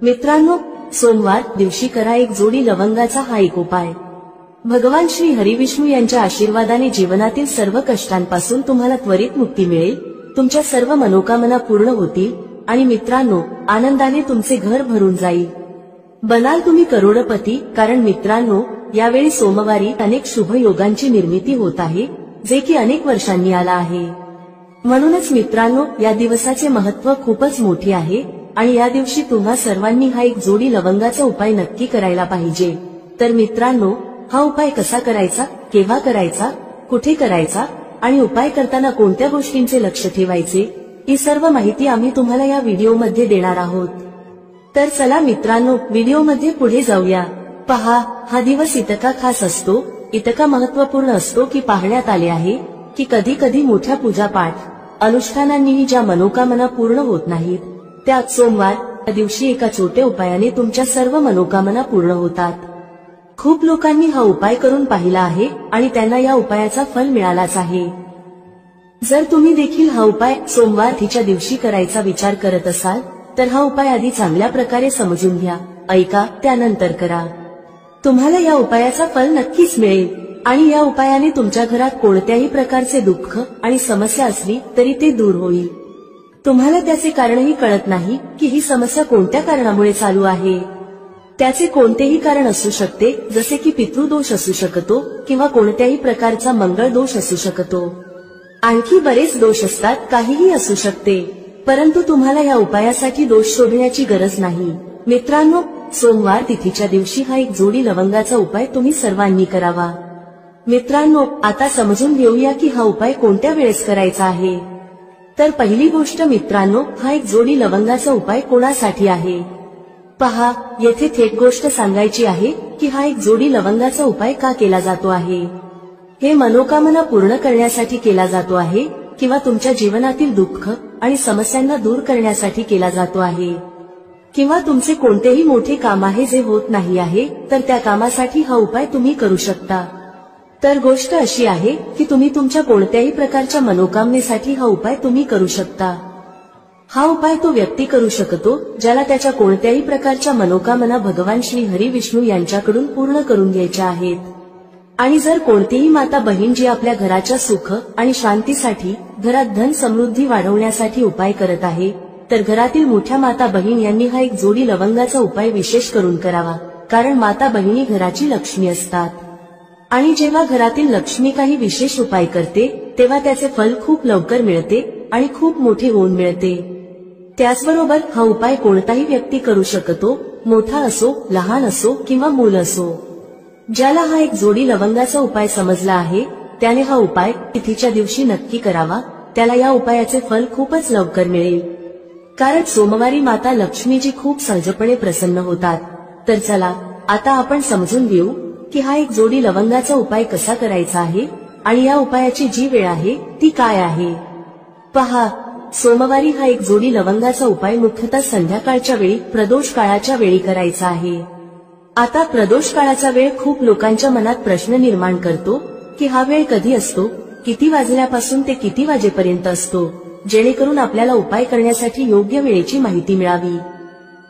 मित्रांनो, सोमवार दिवशी करा एक जोडी लवंगाचा हा एक उपाय। भगवान श्री हरिविष्णू यांच्या आशीर्वादाने जीवनातील सर्व कष्टांपासून तुम्हाला त्वरित मुक्ती मिळेल, तुमच्या सर्व मनोकामना पूर्ण होतील आणि मित्रांनो, आनंदाने तुमचे घर भरून जाईल। बनाल तुम्ही करोडपती, कारण मित्रांनो, यावेळी सोमवारी अनेक शुभ योगांची निर्मिती होत आहे, जे की अनेक वर्षांनी आला आहे। म्हणूनच मित्रांनो, या दिवसाचे महत्त्व खूपच मोठे आहे आणि या दिवशी तुम्हा सर्वांनी हा एक जोडी लवंगाचा उपाय नक्की करायला पाहिजे। तर मित्रांनो, हा उपाय कसा करायचा, केव्हा करायचा, कुठे करायचा आणि उपाय करताना कोणत्या गोष्टींचे लक्ष ठेवायचे, ही सर्व माहिती आम्ही तुम्हाला या व्हिडिओमध्ये देणार आहोत। तर चला मित्रांनो, व्हिडिओमध्ये पुढे जाऊया। पहा, हा दिवस इतका खास असतो, इतका महत्त्वपूर्ण असतो की पाहण्यात आले आहे की कधी कधी मोठ्या पूजापाठ अनुष्ठानांनीही ज्या मनोकामना पूर्ण होत नाहीत, त्या सोमवार या दिवशी एका छोट्या उपायाने तुमच्या सर्व मनोकामना पूर्ण होतात। खूप लोकांनी हा उपाय करून पाहिला आहे आणि त्यांना या उपायाचा फल मिळालाच आहे। जर तुम्ही देखील हा उपाय सोमवार तिच्या दिवशी करायचा विचार करत असाल तर हा उपाय आधी चांगल्या प्रकारे समजून घ्या, ऐका, त्यानंतर करा। तुम्हाला या उपायाचा फल नक्कीच मिळेल आणि या उपायाने तुमच्या घरात कोणत्याही प्रकारचे दुःख आणि समस्या असली तरी ते दूर होईल। तुम्हाला त्याचे कारणही कळत नाही की ही समस्या कोणत्या कारणामुळे चालू आहे। त्याचे कोणतेही कारण असू शकते, जसे की पितृदोष असू शकतो किंवा कोणत्याही प्रकारचा मंगळ दोष असू शकतो, आणखी बरेच दोष असतात, काहीही असू शकते। परंतु तुम्हाला या उपायासाठी दोष शोधण्याची गरज नाही। मित्रांनो, सोमवार तिथीच्या दिवशी हा एक जोडी लवंगाचा उपाय तुम्ही सर्वांनी करावा। मित्रांनो, आता समजून घेऊया की हा उपाय कोणत्या वेळेस करायचा आहे। तर पहिली गोष्ट मित्रांनो, हा एक जोडी लवंगाचा उपाय कोणासाठी आहे। पहा, येथे थेट गोष्ट सांगायची आहे की हा एक जोडी लवंगाचा उपाय का केला जातो आहे। हे मनोकामना पूर्ण करण्यासाठी केला जातो आहे किंवा तुमच्या जीवनातील दुःख आणि समस्यांना दूर करण्यासाठी केला जातो आहे, किंवा तुमचे कोणतेही मोठे काम आहे जे होत नाही आहे, तर त्या कामासाठी हा उपाय तुम्ही करू शकता। तर गोष्ट अशी आहे की तुम्ही तुमच्या कोणत्याही प्रकारच्या मनोकामनेसाठी हा उपाय तुम्ही करू शकता। हा उपाय तो व्यक्ती करू शकतो ज्याला त्याच्या कोणत्याही प्रकारच्या मनोकामना भगवान श्री हरिविष्णू यांच्याकडून पूर्ण करून घ्यायच्या आहेत। आणि जर कोणतीही माता बहीण जी आपल्या घराच्या सुख आणि शांतीसाठी, घरात धन समृद्धी वाढवण्यासाठी उपाय करत आहे, तर घरातील मोठ्या माता बहीण यांनी हा एक जोडी लवंगाचा उपाय विशेष करून करावा, कारण माता बहिणी घराची लक्ष्मी असतात आणि जेव्हा घरातील लक्ष्मी काही विशेष उपाय करते तेव्हा त्याचे फल खूप लवकर मिळते आणि खूप मोठे होऊन मिळते। त्याचबरोबर हा उपाय कोणताही व्यक्ती करू शकतो, मोठा असो, लहान असो किंवा मूल असो। ज्याला हा एक जोडी लवंगाचा उपाय समजला आहे त्याने हा उपाय तिथीच्या दिवशी नक्की करावा, त्याला या उपायाचे फल खूपच लवकर मिळेल, कारण सोमवारी माता लक्ष्मीजी खूप सहजपणे प्रसन्न होतात। तर चला आता आपण समजून घेऊ की हा एक जोडी लवंगाचा उपाय कसा करायचा आहे आणि या उपायाची जी वेळ आहे ती काय आहे। पहा, सोमवारी हा एक जोडी लवंगाचा उपाय मुख्यतः संध्याकाळच्या वेळी, प्रदोष काळाच्या वेळी करायचा आहे। आता प्रदोष काळाचा वेळ खूप लोकांच्या मनात प्रश्न निर्माण करतो की हा वेळ कधी असतो, किती वाजल्यापासून ते किती वाजेपर्यंत असतो, जेणेकरून आपल्याला उपाय करण्यासाठी योग्य वेळेची माहिती मिळावी।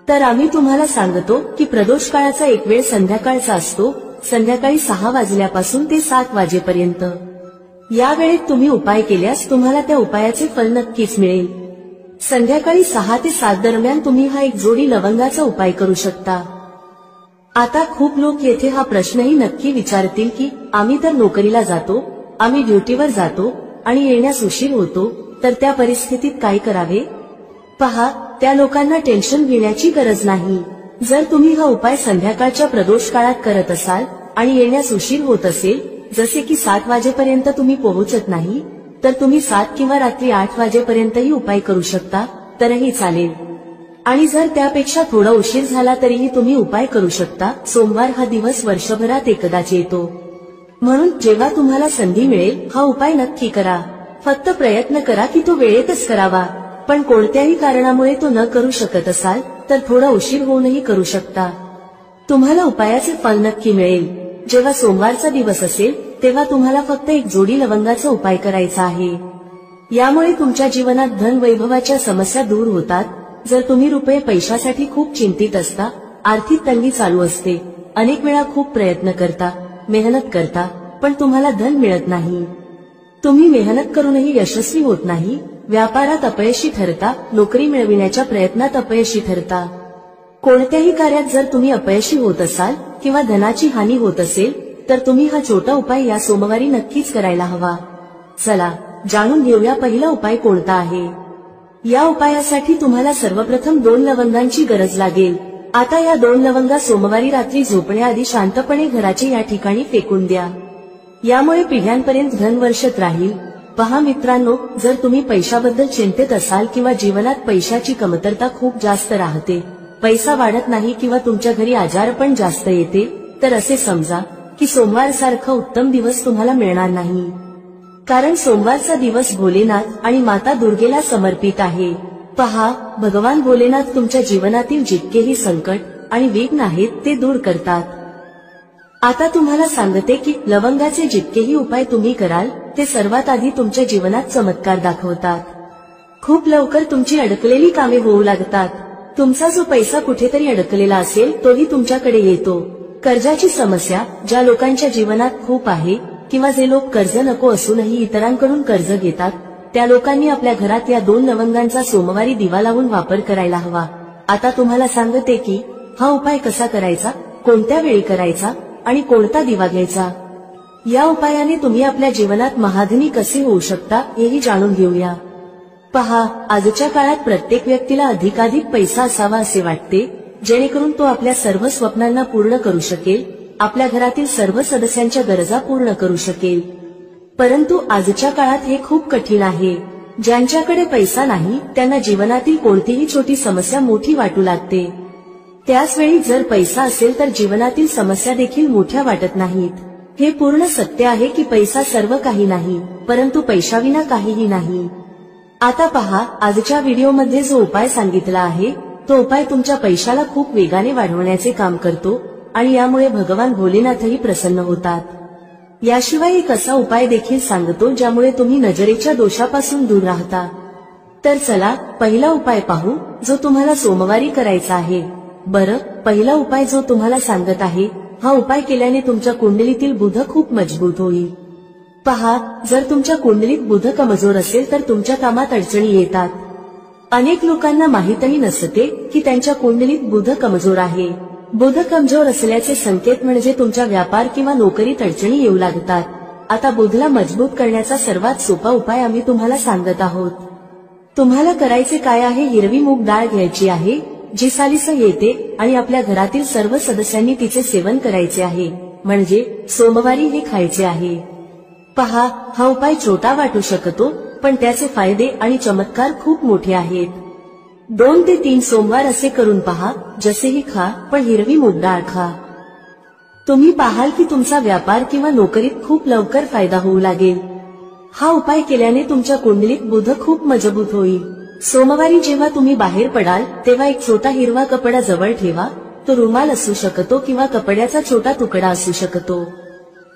तर आम्ही तुम्हाला सांगतो की प्रदोष काळाचा एक वेळ संध्याकाळचा असतो, संध्याकाळी 6 वाजल्यापासून ते 7 वाजेपर्यंत। या वेळेत तुम्ही उपाय केल्यास तुम्हाला त्या उपायाचे फल नक्कीच मिळेल। संध्याकाळी 6 ते 7 दरम्यान तुम्ही हा एक जोडी लवंगाचा उपाय करू शकता। आता खूप लोक येथे हा प्रश्नही नक्की विचारतील की आम्ही तर नोकरीला जातो, आम्ही ड्युटीवर जातो आणि येण्यास उशीर होतो, तर त्या परिस्थितीत काय करावे। पहा, त्या लोकांना टेन्शन घेण्याची गरज नाही। जर तुम्ही हा उपाय संध्याकाळच्या प्रदोष काळात करत असाल आणि येण्यास उशीर होत असेल, जसे की 7 वाजेपर्यंत तुम्ही पोहोचत नाही, तर तुम्ही 7 किंवा रात्री 8 वाजेपर्यंतही उपाय करू शकता, तरही चालेल। आणि जर त्यापेक्षा थोडा उशीर झाला तरीही तुम्ही उपाय करू शकता। सोमवार हा दिवस वर्षभरात एकदाच येतो, म्हणून जेव्हा तुम्हाला संधी मिळेल हा उपाय नक्की करा। फक्त प्रयत्न करा की तो वेळेतच करावा, पण कोणत्याही कारणामुळे तो न करू शकत असाल तर थोडा उशीर होऊनही करू शकता। तुम्हाला उपायाचे फल नक्की मिळेल। जेव्हा सोमवारचा दिवस असेल तेव्हा तुम्हाला फक्त एक जोडी लवंगाचा उपाय करायचा आहे। यामुळे तुमच्या जीवनात धन वैभवाच्या समस्या दूर होतात जर तुम्ही रुपये पैशासाठी खूप चिंतित असता, आर्थिक तंगी चालू असते, अनेक वेळा खूप प्रयत्न करता, मेहनत करता, पण तुम्हाला धन मिळत नाही, तुम्ही मेहनत करूनही यशस्वी होत नाही, व्यापारात अपयशी ठरता, नोकरी मिळविण्याच्या प्रयत्नात अपयशी ठरता, कोणत्याही कार्यात जर तुम्ही अपयशी होत असाल किंवा धनाची हानी होत असेल, तर तुम्ही हा छोटा उपाय या सोमवारी नक्कीच करायला हवा. चला जाणून घेऊया पहिला उपाय कोणता आहे. या उपायासाठी तुम्हाला सर्वप्रथम 2 लवंगांची गरज लागेल. आता या 2 लवंगा सोमवारी रात्री झोपण्याआधी शांतपणे घराच्या या ठिकाणी फेकून द्या. यामुळे पिढ्यांपर्यंत धन वर्षत राहील. पहा मित्रांनो, जर तुम्ही पैशाबद्दल चिंतित असाल किंवा जीवनात पैशाची कमतरता खूप जास्त राहते, पैसा वाढत नाही किंवा तुमच्या घरी आजारपण जास्त येते, तर असे समजा की सोमवार सारखा उत्तम दिवस तुम्हाला मिळणार नाही. कारण सोमवारचा दिवस भोलेनाथ आणि माता दुर्गेला समर्पित आहे. पहा, भगवान भोलेनाथ तुमच्या जीवनातील जितकेही संकट आणि विघ्न आहेत ते दूर करतात. आता तुम्हाला सांगते की लवंगाचे जितकेही उपाय तुम्ही कराल ते सर्वात आधी तुमच्या जीवनात चमत्कार दाखवतात. खूप लवकर तुमची अडकलेली कामे होऊ लागतात. तुमचा जो पैसा कुठेतरी अडकलेला असेल तोही तुमच्याकडे येतो. कर्जाची समस्या ज्या लोकांच्या जीवनात खूप आहे किंवा जे लोक कर्ज नको असूनही इतरांकडून कर्ज घेतात, त्या लोकांनी आपल्या घरात या 2 लवंगांचा सोमवारी दिवा लावून वापर करायला हवा. आता तुम्हाला सांगते की हा उपाय कसा करायचा, कोणत्या वेळी करायचा आणि कोणता दिवा घ्यायचा. या उपायाने तुम्ही आपल्या जीवनात महाधनी कसे होऊ शकता हेही जाणून घेऊया. पहा, आजच्या काळात प्रत्येक व्यक्तीला अधिकाधिक पैसा असावा असे वाटते, जेणेकरून तो आपल्या सर्व स्वप्नांना पूर्ण करू शकेल, आपल्या घरातील सर्व सदस्यांच्या गरजा पूर्ण करू शकेल. परंतु आजच्या काळात हे खूप कठीण आहे. ज्यांच्याकडे पैसा नाही त्यांना जीवनातील कोणतीही छोटी समस्या मोठी वाटू लागते. त्याचवेळी जर पैसा असेल तर जीवनातील समस्या देखील मोठ्या वाटत नाहीत. हे पूर्ण सत्य आहे की पैसा सर्व काही नाही, परंतु पैशाविना काहीही नाही. आता पहा, आजच्या व्हिडिओमध्ये जो उपाय सांगितला आहे तो उपाय तुमच्या पैशाला खूप वेगाने वाढवण्याचे काम करतो आणि यामुळे भगवान भोलेनाथही प्रसन्न होतात. याशिवाय एक असा उपाय देखील सांगतो ज्यामुळे तुम्ही नजरेच्या दोषापासून दूर राहता. तर चला पहिला उपाय पाहू जो तुम्हाला सोमवारी करायचा आहे. बरं, पहिला उपाय जो तुम्हाला सांगत आहे, हा उपाय केल्याने तुमच्या कुंडलीतील बुध खूप मजबूत होईल. पहा, जर तुमच्या कुंडलीत बुध कमजोर असेल तर तुमच्या कामात अडचणी येतात. अनेक लोकांना माहीतही नसते की त्यांच्या कुंडलीत बुध कमजोर आहे. बुध कमजोर असल्याचे संकेत म्हणजे तुमच्या व्यापार किंवा नोकरीत अडचणी येऊ लागतात. आता बुधला मजबूत करण्याचा सर्वात सोपा उपाय आम्ही तुम्हाला सांगत आहोत. तुम्हाला करायचे काय आहे, हिरवी मूग डाळ घ्यायची आहे जी सालीस येते आणि आपल्या घरातील सर्व सदस्यांनी तिचे सेवन करायचे आहे, म्हणजे सोमवारी हे खायचे आहे. पहा, हा उपाय छोटा वाटू शकतो पण त्याचे फायदे आणि चमत्कार खूप मोठे आहेत. 2 ते 3 सोमवार असे करून पहा. जसेही खा, पण हिरवी मूग डाळ खा. तुम्ही पाहाल की तुमचा व्यापार किंवा नोकरीत खूप लवकर फायदा होऊ लागेल. हा उपाय केल्याने तुमच्या कुंडलीत बुध खूप मजबूत होईल. सोमवारी जेव्हा तुम्ही बाहेर पडाल तेव्हा एक छोटा हिरवा कपडा जवळ ठेवा. तो रुमाल असू शकतो किंवा कपड्याचा छोटा तुकडा असू शकतो.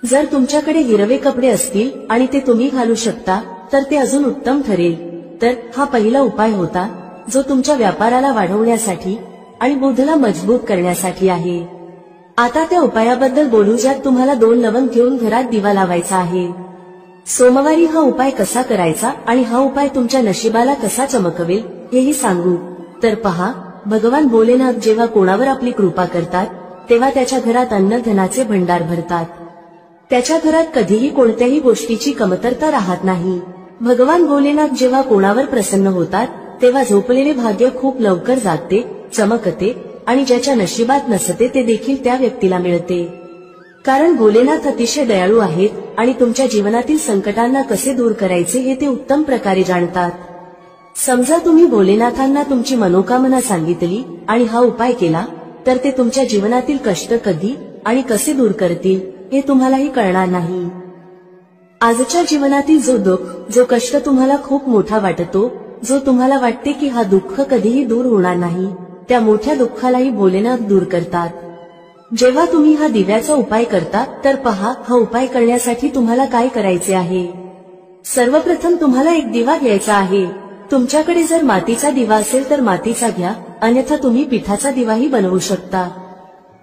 जर तुमच्याकडे हिरवे कपडे असतील आणि ते तुम्ही घालू शकता तर ते अजून उत्तम ठरेल. तर हा पहिला उपाय होता जो तुमच्या व्यापाराला वाढवण्यासाठी आणि बुधला मजबूत करण्यासाठी आहे. आता त्या उपायाबद्दल बोलू ज्यात तुम्हाला 2 लवंग घेऊन घरात दिवा लावायचा आहे. सोमवारी हा उपाय कसा करायचा आणि हा उपाय तुमच्या नशिबाला कसा चमकवेल हेही सांगू. तर पहा, भगवान भोलेनाथ जेव्हा कोणावर आपली कृपा करतात तेव्हा त्याच्या घरात अन्न धनाचे भंडार भरतात. त्याच्या घरात कधीही कोणत्याही गोष्टीची कमतरता राहत नाही. भगवान भोलेनाथ जेव्हा कोणावर प्रसन्न होतात तेव्हा झोपलेले भाग्य खूप लवकर जागते, चमकते आणि ज्याच्या नशिबात नसते ते देखील त्या व्यक्तीला मिळते. कारण भोलेनाथ अतिशय दयाळू आहेत आणि तुमच्या जीवनातील संकटांना कसे दूर करायचे हे ते उत्तम प्रकारे जाणतात. समजा तुम्ही भोलेनाथांना तुमची मनोकामना सांगितली आणि हा उपाय केला तर ते तुमच्या जीवनातील कष्ट कधी आणि कसे दूर करतील हे तुम्हालाही कळणार नाही. आजच्या जीवनातील जो दुःख, जो कष्ट तुम्हाला खूप मोठा वाटतो, जो तुम्हाला वाटते की हा दुःख कधीही दूर होणार नाही, त्या मोठ्या दुःखालाही भोलेनाथ दूर करतात. जेव्हा तुम्ही हा दिव्याचा उपाय करता तर पहा, हा उपाय करण्यासाठी तुम्हाला काय करायचे आहे. सर्वप्रथम तुम्हाला एक दिवा घ्यायचा आहे. तुमच्याकडे जर मातीचा दिवा असेल तर मातीचा घ्या, अन्यथा तुम्ही पिठाचा दिवाही बनवू शकता।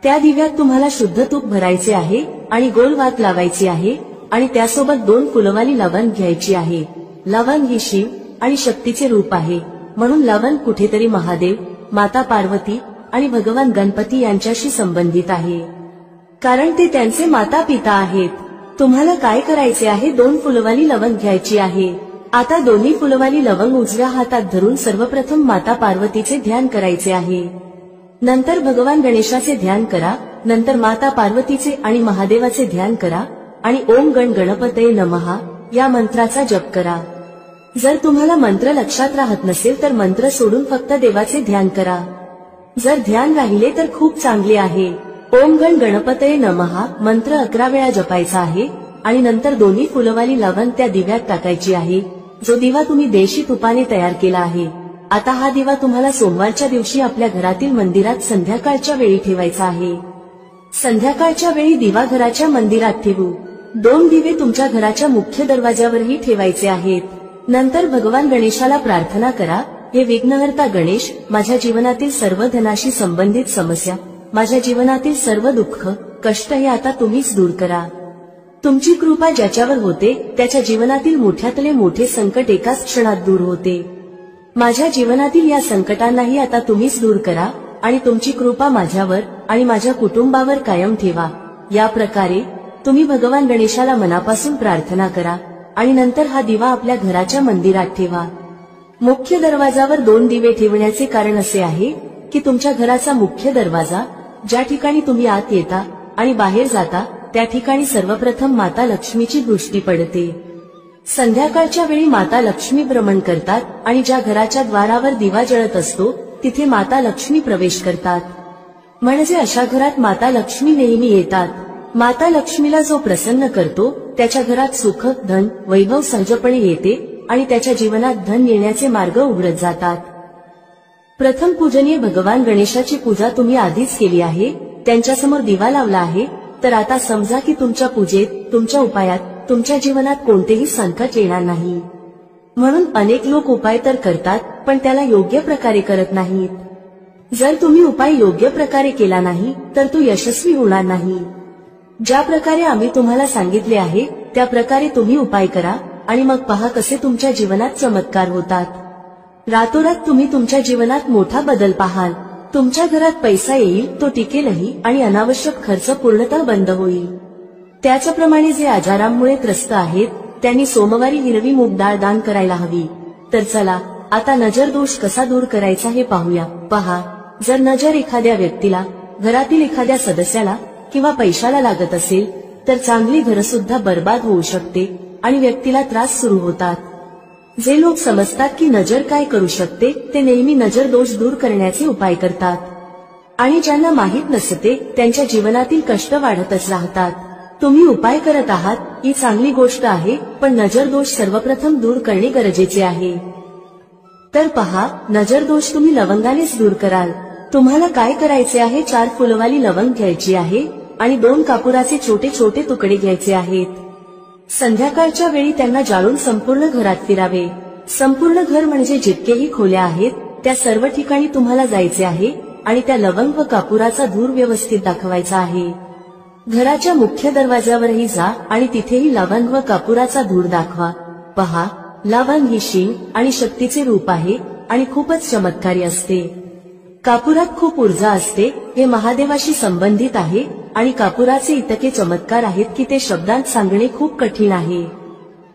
त्या दिव्यात तुम्हाला शुद्ध तूप भरायचे आहे आणि गोल वात लावायची आहे आणि त्यासोबत 2 फुलवाली लवंग घ्यायची आहे। लवंग ही शिव आणि शक्तीचे रूप आहे, म्हणून लवंग कुठेतरी महादेव, माता पार्वती आणि भगवान गणपती यांच्याशी संबंधित आहे, कारण ते त्यांचे माता पिता आहेत। तुम्हाला काय करायचे आहे, 2 फुलवाली लवंग घ्यायची आहे। आता दोन्ही फुलवाली लवंग उजव्या हातात धरून सर्वप्रथम माता पार्वतीचे ध्यान करायचे आहे, नंतर भगवान गणेशाचे ध्यान करा, नंतर माता पार्वतीचे आणि महादेवाचे ध्यान करा आणि ओम गण गणपतये नमः या मंत्राचा जप करा। जर तुम्हाला मंत्र लक्षात राहत नसेल तर मंत्र सोडून फक्त देवाचे ध्यान करा। जर ध्यान राहिले तर खूप चांगले आहे। ओम गण गणपतये नमः मंत्र 11 वेळा जपायचा आहे आणि नंतर दोन्ही फुलवाली लवंग त्या दिव्यात टाकायची आहे, जो दिवा तुम्ही देशी तुपाने तयार केला आहे। आता हा दिवा तुम्हाला सोमवारच्या दिवशी आपल्या घरातील मंदिरात संध्याकाळच्या वेळी ठेवायचा आहे। संध्याकाळच्या वेळी दिवा घराच्या मंदिरात ठेवू। 2 दिवे तुमच्या घराच्या मुख्य दरवाजावरही ठेवायचे आहेत। नंतर भगवान गणेशाला प्रार्थना करा, हे विघ्नहर्ता गणेश, माझ्या जीवनातील सर्व धनाशी संबंधित समस्या, माझ्या जीवनातील सर्व दुःख कष्ट हे आता तुम्हीच दूर करा। तुमची कृपा ज्याच्यावर होते त्याच्या जीवनातील मोठ्यातले मोठे संकट एकाच क्षणात दूर होते। माझ्या जीवनातील या संकटांनाही आता तुम्हीच दूर करा आणि तुमची कृपा माझ्यावर आणि माझ्या कुटुंबावर कायम ठेवा। या प्रकारे तुम्ही भगवान गणेशाला मनापासून प्रार्थना करा आणि नंतर हा दिवा आपल्या घराच्या मंदिरात ठेवा। मुख्य दरवाजावर 2 दिवे ठेवण्याचे कारण असे आहे की तुमच्या घराचा मुख्य दरवाजा, ज्या ठिकाणी तुम्ही आत येता आणि बाहेर जाता, त्या ठिकाणी सर्वप्रथम माता लक्ष्मीची दृष्टी पडते। संध्याकाळच्या वेळी माता लक्ष्मी भ्रमण करतात आणि ज्या घराच्या द्वारावर दिवा जळत असतो तिथे माता लक्ष्मी प्रवेश करतात, म्हणजे अशा घरात माता लक्ष्मी नेहमी येतात। माता लक्ष्मीला जो प्रसन्न करतो त्याच्या घरात सुख, धन, वैभव सहजपणे येते आणि त्याच्या जीवनात धन येण्याचे मार्ग उघडत जातात। प्रथम पूजनीय भगवान गणेशाची पूजा तुम्ही आधीच केली आहे, त्यांच्यासमोर दिवा लावला आहे, तर आता समजा की तुमच्या पूजेत, तुमच्या उपायात, तुमच्या जीवनात कोणतेही संकट येणार नाही। म्हणून अनेक लोक उपाय तर करतात पण त्याला योग्य प्रकारे करत नाहीत। जर तुम्ही उपाय योग्य प्रकारे केला नाही तर तो यशस्वी होणार नाही। ज्या प्रकारे आम्ही तुम्हाला सांगितले आहे त्या प्रकारे तुम्ही उपाय करा आणि मग पहा कसे तुमच्या जीवनात चमत्कार होतात। रातोरात तुम्ही तुमच्या जीवनात मोठा बदल पाहाल। तुमच्या घरात पैसा येईल, तो टिकेलही आणि अनावश्यक खर्च पूर्णतः बंद होईल। त्याचप्रमाणे जे आजारांमुळे त्रस्त आहेत त्यांनी सोमवारी हिरवी मूग डाळ दान करायला हवी। तर चला आता नजर दोष कसा दूर करायचा हे पाहूया। पहा, जर नजर एखाद्या व्यक्तीला, घरातील एखाद्या सदस्याला किंवा पैशाला लागत असेल तर चांगली घरसुद्धा बर्बाद होऊ शकते आणि व्यक्तीला त्रास सुरू होतात। जे लोक समजतात की नजर काय करू शकते ते नेहमी नजर दोष दूर करण्याचे उपाय करतात आणि ज्यांना माहीत नसते त्यांच्या जीवनातील कष्ट वाढतच राहतात। तुम्ही उपाय करत आहात ही चांगली गोष्ट आहे, पण नजर दोष सर्वप्रथम दूर करणे गरजेचे आहे। तर पहा, नजर दोष तुम्ही लवंगानेच दूर कराल। तुम्हाला काय करायचे आहे, 4 फुलवाली लवंग घ्यायची आहे आणि 2 कापुराचे छोटे छोटे तुकडे घ्यायचे आहेत। संध्याकाळच्या वेळी त्यांना जाळून संपूर्ण घरात फिरावे। संपूर्ण घर म्हणजे जितकेही खोल्या आहेत त्या सर्व ठिकाणी तुम्हाला जायचे आहे आणि त्या लवंग व कापुराचा धूर व्यवस्थित दाखवायचा आहे। घराच्या मुख्य दरवाजावरही जा आणि तिथेही लवंग व कापुराचा धूर दाखवा। पहा, लवंग ही शिव आणि शक्तीचे रूप आहे आणि खूपच चमत्कारी असते। कापुरात खूप ऊर्जा असते, हे महादेवाशी संबंधित आहे आणि कापुराचे इतके चमत्कार आहेत की ते शब्दांत सांगणे खूप कठीण आहे।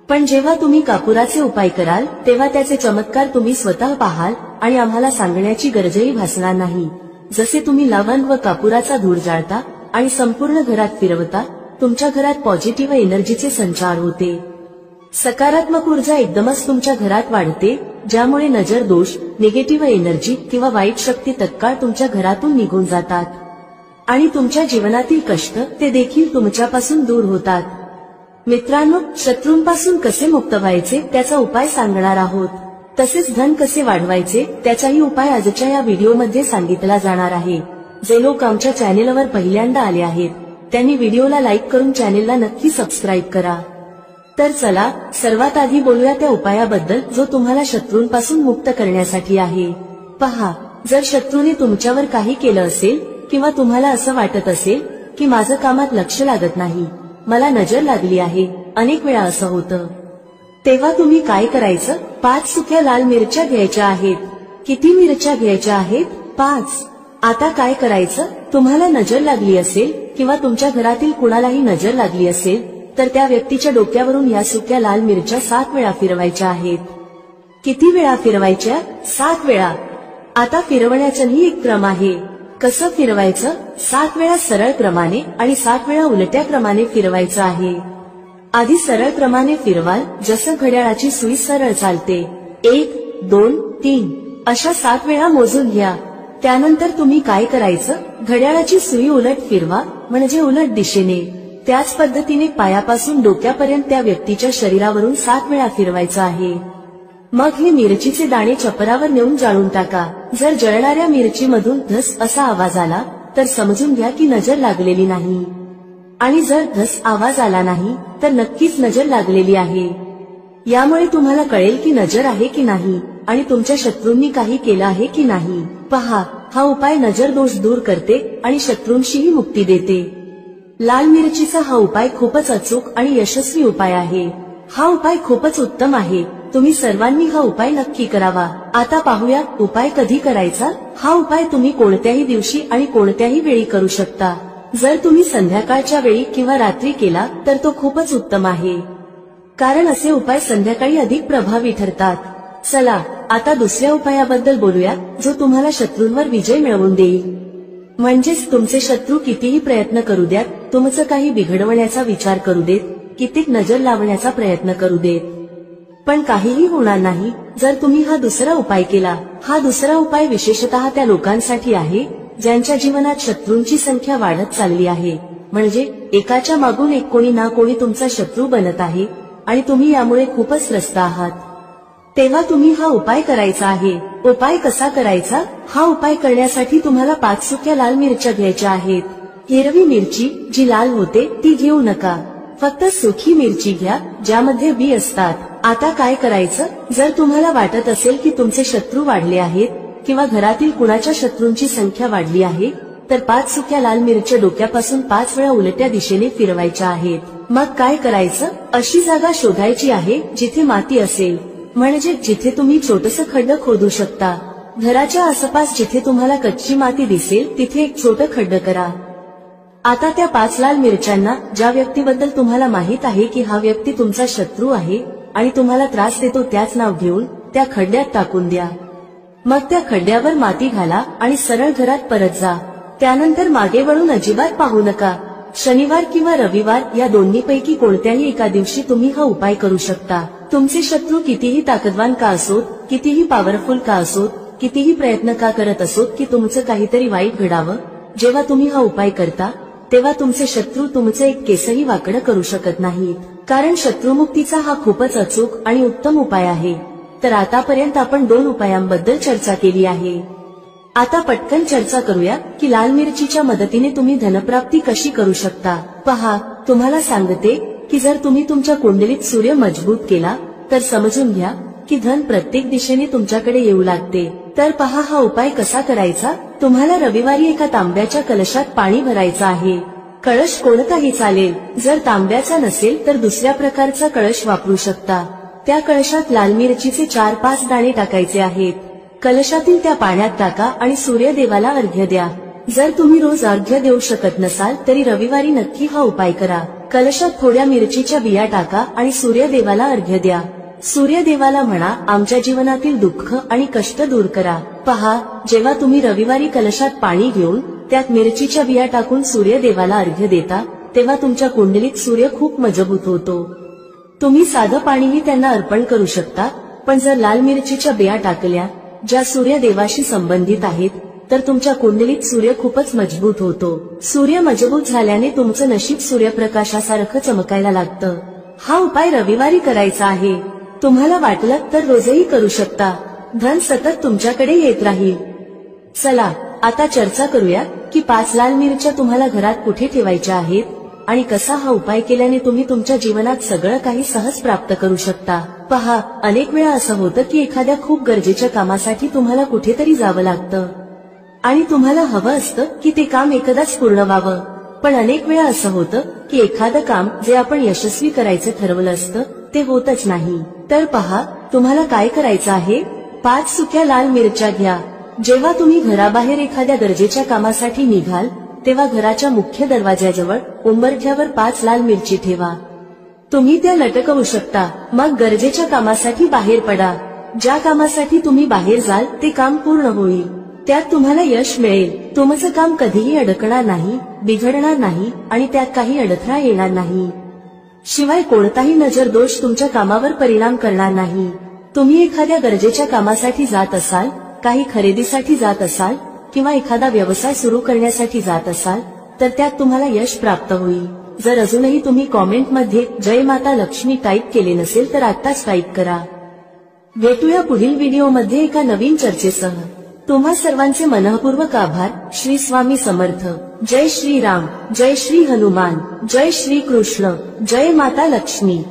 पण जेव्हा तुम्ही कापुराचे उपाय कराल तेव्हा त्याचे चमत्कार तुम्ही स्वतः पाहाल आणि आम्हाला सांगण्याची गरजही भासणार नाही। जसे तुम्ही लवंग व कापुराचा धूर जाळता आणि संपूर्ण घरात फिरवता, तुमच्या घरात पॉझिटिव्ह एनर्जीचे संचार होते। सकारात्मक ऊर्जा एकदमच तुमच्या घरात वाढते, ज्यामुळे नजर दोष, निगेटिव्ह एनर्जी किंवा वाईट शक्ती तत्काळ तुमच्या घरातून निघून जातात आणि तुमच्या जीवनातील कष्ट ते देखील तुमच्यापासून दूर होतात। मित्रांनो, शत्रूंपासून कसे मुक्त व्हायचे त्याचा उपाय सांगणार आहोत। तसेच धन कसे वाढवायचे त्याचाही उपाय आजच्या या व्हिडिओमध्ये सांगितला जाणार आहे। जे लोक आमच्या चॅनेलवर पहिल्यांदा आले आहेत त्यांनी व्हिडिओला लाईक करून चॅनेलला नक्की सबस्क्राईब करा। तर चला सर्वात आधी बोलूया त्या उपायाबद्दल जो तुम्हाला शत्रूंपासून मुक्त करण्यासाठी आहे. पहा, जर शत्रूने तुमच्यावर काही केलं असेल किंवा तुम्हाला असं वाटत असेल की माझं कामात लक्ष लागत नाही, मला नजर लागली आहे, अनेक वेळा असं होतं, तेव्हा तुम्ही काय करायचं? 5 सुक्या लाल मिरच्या घ्यायच्या आहेत. किती मिरच्या घ्यायच्या आहेत? 5. आता काय करायचं? तुम्हाला नजर लागली असेल किंवा तुमच्या घरातील कुणालाही नजर लागली असेल तर त्या व्यक्तीच्या डोक्यावरून या सुक्या लाल मिरच्या 7 वेळा फिरवायच्या आहेत. किती वेळा फिरवायच्या? 7 वेळा. आता फिरवण्याचाही एक क्रम आहे. कसं फिरवायचं? 7 वेळा सरळ क्रमाने आणि 7 वेळा उलट्या क्रमाने फिरवायचं आहे. आधी सरळ क्रमाने फिरवाल, जसं घड्याळाची सुई सरळ चालते. 1, 2, 3 अशा 7 वेळा मोजून घ्या. त्यानंतर तुम्ही काय करायचं? घड्याळाची सुई उलट फिरवा, म्हणजे उलट दिशेने. त्याच पद्धतीने पायापासून डोक्यापर्यंत त्या व्यक्तीच्या शरीरावरून 7 वेळा फिरवायचं आहे. मग हे मिरचीचे दाणे चपरावर नेऊन जाळून टाका. जर जळणाऱ्या मिरचीमधून धस असा आवाज आला तर समजून घ्या की नजर लागलेली नाही, आणि जर धस आवाज आला नाही तर नक्कीच नजर लागलेली आहे. यामुळे तुम्हाला कळेल की नजर आहे की नाही आणि तुमच्या शत्रूंनी काही केलं आहे की नाही. पहा, हा उपाय नजर दोष दूर करते आणि शत्रूंशीही मुक्ती देते. लाल मिरचीचा हा उपाय खूपच अचूक आणि यशस्वी उपाय आहे. हा उपाय खूपच उत्तम आहे. तुम्ही सर्वांनी हा उपाय नक्की करावा. आता पाहूया उपाय कधी करायचा. हा उपाय तुम्ही कोणत्याही दिवशी आणि कोणत्याही वेळी करू शकता. जर तुम्ही संध्याकाळच्या वेळी किंवा रात्री केला तर तो खूपच उत्तम आहे, कारण असे उपाय संध्याकाळी अधिक प्रभावी ठरतात. चला आता दुसऱ्या उपायाबद्दल बोलूया जो तुम्हाला शत्रूंवर विजय मिळवून देईल. म्हणजेच तुमचे शत्रू कितीही प्रयत्न करू द्यात, तुमचं काही बिघडवण्याचा विचार करू देत, कितीक नजर लावण्याचा प्रयत्न करू देत, पण काहीही होणार नाही जर तुम्ही हा दुसरा उपाय केला. हा दुसरा उपाय विशेषतः त्या लोकांसाठी आहे ज्यांच्या जीवनात शत्रूंची संख्या वाढत चालली आहे. म्हणजे एकाच्या मागून एक कोणी ना कोणी तुमचा शत्रू बनत आहे आणि तुम्ही यामुळे खूपच त्रस्त आहात. तेव्हा तुम्ही हा उपाय करायचा आहे. उपाय कसा करायचा? हा उपाय करण्यासाठी तुम्हाला 5 सुक्या लाल मिरच्या घ्यायच्या आहेत. हिरवी मिरची जी लाल होते ती घेऊ नका, फक्त सुकी मिरची घ्या ज्यामध्ये बी असतात. आता काय करायचं? जर तुम्हाला वाटत असेल की तुमचे शत्रू वाढले आहेत किंवा घरातील कुणाच्या शत्रूंची संख्या वाढली आहे तर 5 सुक्या लाल मिरच्या डोक्यापासून 5 वेळा उलट्या दिशेने फिरवायच्या आहेत. मग काय करायचं? अशी जागा शोधायची आहे जिथे माती असेल, म्हणजे जिथे तुम्ही छोटंसं खड्ड खोदू शकता. घराच्या आसपास जिथे तुम्हाला कच्ची माती दिसेल तिथे एक छोटं खड्ड करा. आता त्या 5 लाल मिरच्यांना ज्या व्यक्तीबद्दल तुम्हाला माहित आहे की हा व्यक्ती तुमचा शत्रू आहे आणि तुम्हाला त्रास देतो त्याच नाव घेऊन त्या खड्ड्यात टाकून द्या. मग त्या खड्ड्यावर माती घाला आणि सरळ घरात परत जा. त्यानंतर मागे वळून अजिबात पाहू नका. शनिवार किंवा रविवार या दोन्हीपैकी कोणत्याही एका दिवशी तुम्ही हा उपाय करू शकता. तुमचे शत्रू कितीही ताकदवान का असोत, कितीही पॉवरफुल का असोत, कितीही प्रयत्न का करत असोत की तुमचं काहीतरी वाईट घडावं, जेव्हा तुम्ही हा उपाय करता तेव्हा तुमचे शत्रू तुमचे एक केसही वाकडं करू शकत नाहीत, कारण शत्रुमुक्तीचा हा खूपच अचूक आणि उत्तम उपाय आहे. तर आतापर्यंत आपण 2 उपायांबद्दल चर्चा केली आहे. आता पटकन चर्चा करूया की लाल मिरचीच्या मदतीने तुम्ही धनप्राप्ती कशी करू शकता. पहा, तुम्हाला सांगते की जर तुम्ही तुमच्या कुंडलीत सूर्य मजबूत केला तर समजून घ्या की धन प्रत्येक दिशेने तुमच्याकडे येऊ लागते. तर पहा हा उपाय कसा करायचा. तुम्हाला रविवारी एका तांब्याच्या कलशात पाणी भरायचं आहे. कळश कोणताही चालेल. जर तांब्याचा नसेल तर दुसऱ्या प्रकारचा कळश वापरू शकता. त्या कळशात लाल मिरचीचे 4-5 दाणे टाकायचे आहेत. कलशातील त्या पाण्यात टाका आणि सूर्यदेवाला अर्घ्य द्या. जर तुम्ही रोज अर्घ्य देऊ शकत नसाल तरी रविवारी नक्की हा उपाय करा. कलशात थोड्या मिरचीच्या बिया टाका आणि सूर्यदेवाला अर्घ्य द्या. सूर्यदेवाला म्हणा, आमच्या जीवनातील दुःख आणि कष्ट दूर करा. पहा, जेव्हा तुम्ही रविवारी कलशात पाणी घेऊन त्यात मिरचीच्या बिया टाकून सूर्यदेवाला अर्घ्य देता तेव्हा तुमच्या कुंडलीत सूर्य खूप मजबूत होतो. तुम्ही साधं पाणीही त्यांना अर्पण करू शकता, पण जर लाल मिरचीच्या बिया टाकल्या ज्या सूर्यदेवाशी संबंधित आहेत तर तुमच्या कुंडलीत सूर्य खूपच मजबूत होतो. सूर्य मजबूत झाल्याने तुमचं नशीब सूर्यप्रकाशासारखं चमकायला लागतं. हा उपाय रविवारी करायचा आहे. तुम्हाला वाटलं तर रोजही करू शकता. धन सतत तुमच्याकडे येत राहील. चला आता चर्चा करूया की 5 लाल मिरच्या तुम्हाला घरात कुठे ठेवायच्या आहेत आणि कसा हा उपाय केल्याने तुम्ही तुमच्या जीवनात सगळं काही सहज प्राप्त करू शकता। पहा, अनेक वेळा असं होतं की एखाद्या खूप गरजेच्या कामासाठी तुम्हाला कुठेतरी जावं लागतं आणि तुम्हाला हवं असतं की ते काम एकदाच पूर्ण व्हावं, पण अनेक वेळा असं होतं की एखादं काम जे आपण यशस्वी करायचं ठरवलं असतं ते होतच नाही। तर पहा, तुम्हाला काय करायचं आहे, 5 सुक्या लाल मिरच्या घ्या। जेव्हा तुम्ही घराबाहेर एखाद्या गरजेच्या कामासाठी निघाल तेव्हा घराच्या मुख्य दरवाज्याजवळ उंबरठ्यावर 5 लाल मिरची ठेवा। तुम्ही त्या लटकवू शकता। मग गरजेच्या कामासाठी बाहेर पडा। ज्या कामासाठी तुम्ही बाहेर जाल ते काम पूर्ण होईल, त्यात तुम्हाला यश मिळेल। तुमचं काम कधीही अडकणार नाही, बिघडणार नाही आणि त्यात काही अडथळा येणार नाही। शिवाय कोणताही नजर दोष तुमच्या कामावर परिणाम करणार नाही। तुम्ही एखाद्या गरजेच्या कामासाठी जात असाल, काही खरेदीसाठी जात असाल किंवा एखादा व्यवसाय सुरू करण्यासाठी जात असाल तर त्यात तुम्हाला यश प्राप्त होईल। जर अजूनही तुम्ही कॉमेंटमध्ये जय माता लक्ष्मी टाईप केले नसेल तर आत्ताच टाईप करा। भेटूया पुढील व्हिडिओमध्ये एका नवीन चर्चेसह। तुम्हा सर्वांचे मनःपूर्वक आभार। श्री स्वामी समर्थ। जय श्री राम, जय श्री हनुमान, जय श्री कृष्ण, जय माता लक्ष्मी।